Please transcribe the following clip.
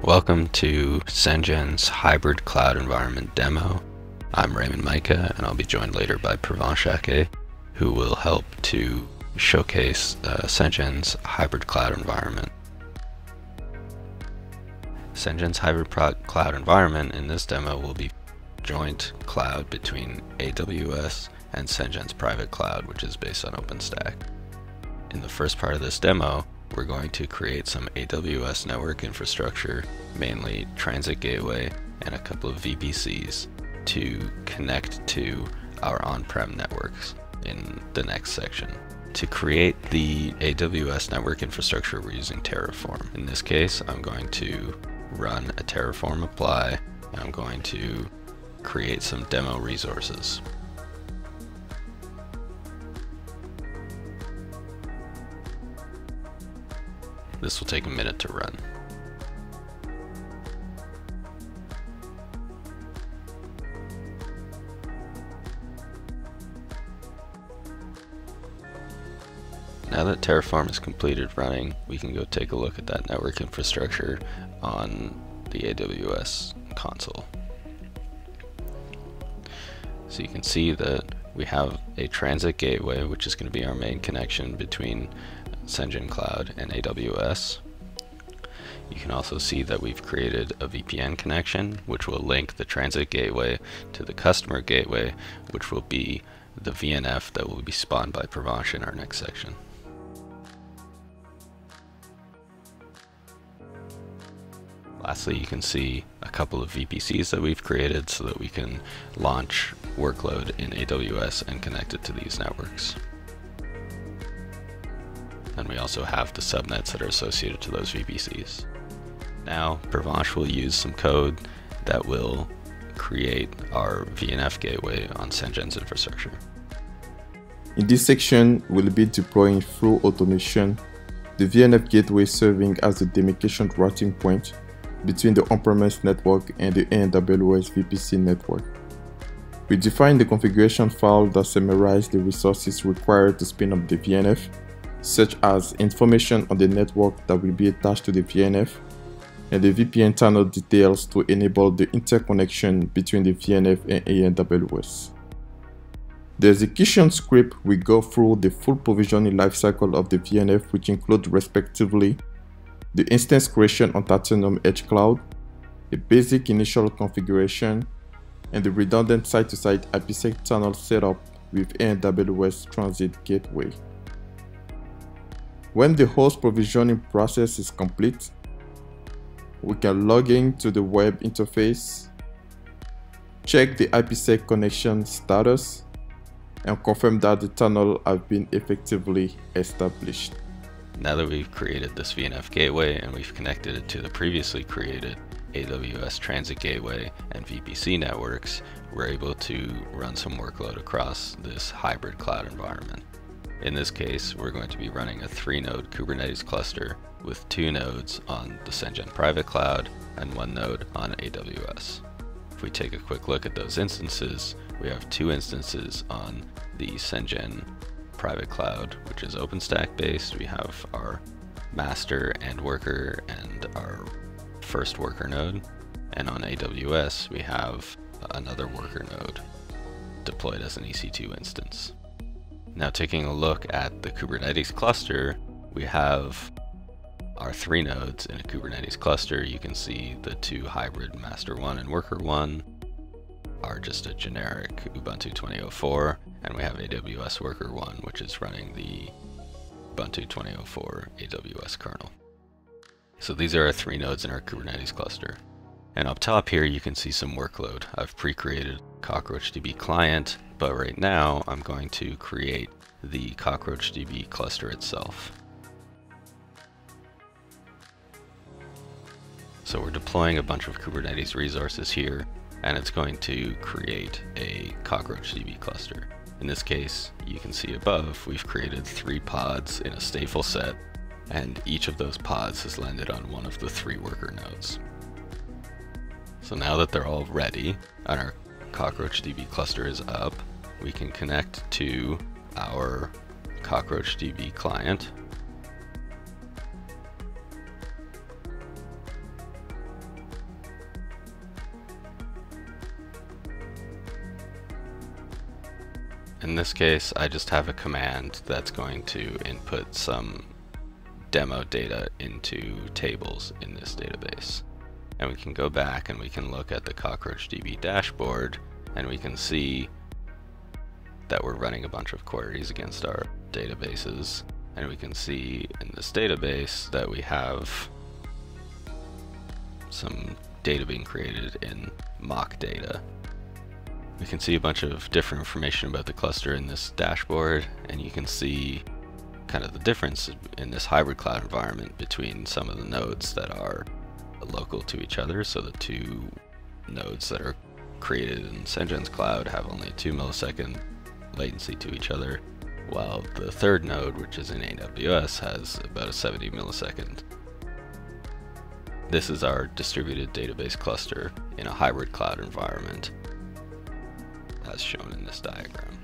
Welcome to Sengen's hybrid cloud environment demo. I'm Raymond Micah, and I'll be joined later by Purvansh Ake, who will help to showcase Sengen's hybrid cloud environment. Sengen's hybrid cloud environment in this demo will be joint cloud between AWS and Sengen's private cloud, which is based on OpenStack. In the first part of this demo, we're going to create some AWS network infrastructure, mainly Transit Gateway and a couple of VPCs to connect to our on-prem networks in the next section. To create the AWS network infrastructure, we're using Terraform. In this case, I'm going to run a Terraform apply, and I'm going to create some demo resources. This will take a minute to run. Now that Terraform is completed running, we can go take a look at that network infrastructure on the AWS console. So you can see that we have a Transit Gateway, which is going to be our main connection between Sengen Cloud and AWS. You can also see that we've created a VPN connection, which will link the Transit Gateway to the customer gateway, which will be the VNF that will be spawned by Purvansh in our next section. Lastly, you can see a couple of VPCs that we've created so that we can launch workload in AWS and connect it to these networks. And we also have the subnets that are associated to those VPCs. Now, Purvansh will use some code that will create our VNF gateway on Sengen's infrastructure. In this section, we'll be deploying through automation the VNF gateway serving as the demarcation routing point between the on-premise network and the AWS VPC network. We define the configuration file that summarizes the resources required to spin up the VNF, such as information on the network that will be attached to the VNF, and the VPN tunnel details to enable the interconnection between the VNF and AWS. The execution script will go through the full provisioning lifecycle of the VNF, which include respectively the instance creation on Titanium Edge Cloud, a basic initial configuration, and the redundant site-to-site IPsec tunnel setup with AWS Transit Gateway. When the host provisioning process is complete, we can log in to the web interface, check the IPsec connection status, and confirm that the tunnel has been effectively established. Now that we've created this VNF gateway and we've connected it to the previously created AWS Transit Gateway and VPC networks, we're able to run some workload across this hybrid cloud environment. In this case, we're going to be running a 3-node Kubernetes cluster with 2 nodes on the Sengen private cloud and 1 node on AWS. If we take a quick look at those instances, we have 2 instances on the Sengen private cloud, which is OpenStack based. We have our master and worker and our first worker node. And on AWS, we have another worker node deployed as an EC2 instance. Now taking a look at the Kubernetes cluster, we have our 3 nodes in a Kubernetes cluster. You can see the 2 hybrid master 1 and worker 1 are just a generic Ubuntu 2004, and we have AWS worker 1, which is running the Ubuntu 2004 AWS kernel. So these are our 3 nodes in our Kubernetes cluster. And up top here, you can see some workload. I've pre-created CockroachDB client, but right now I'm going to create the CockroachDB cluster itself. So we're deploying a bunch of Kubernetes resources here, and it's going to create a CockroachDB cluster. In this case, you can see above, we've created 3 pods in a stateful set, and each of those pods has landed on one of the 3 worker nodes. So now that they're all ready and our CockroachDB cluster is up, we can connect to our CockroachDB client In this case, I just have a command that's going to input some demo data into tables in this database. And we can go back and we can look at the CockroachDB dashboard, and we can see that we're running a bunch of queries against our databases. And we can see in this database that we have some data being created in mock data. We can see a bunch of different information about the cluster in this dashboard, and you can see kind of the difference in this hybrid cloud environment between some of the nodes that are local to each other. So the two nodes that are created in Sengen's cloud have only 2 millisecond latency to each other, while the third node, which is in AWS, has about a 70 millisecond. This is our distributed database cluster in a hybrid cloud environment, as shown in this diagram.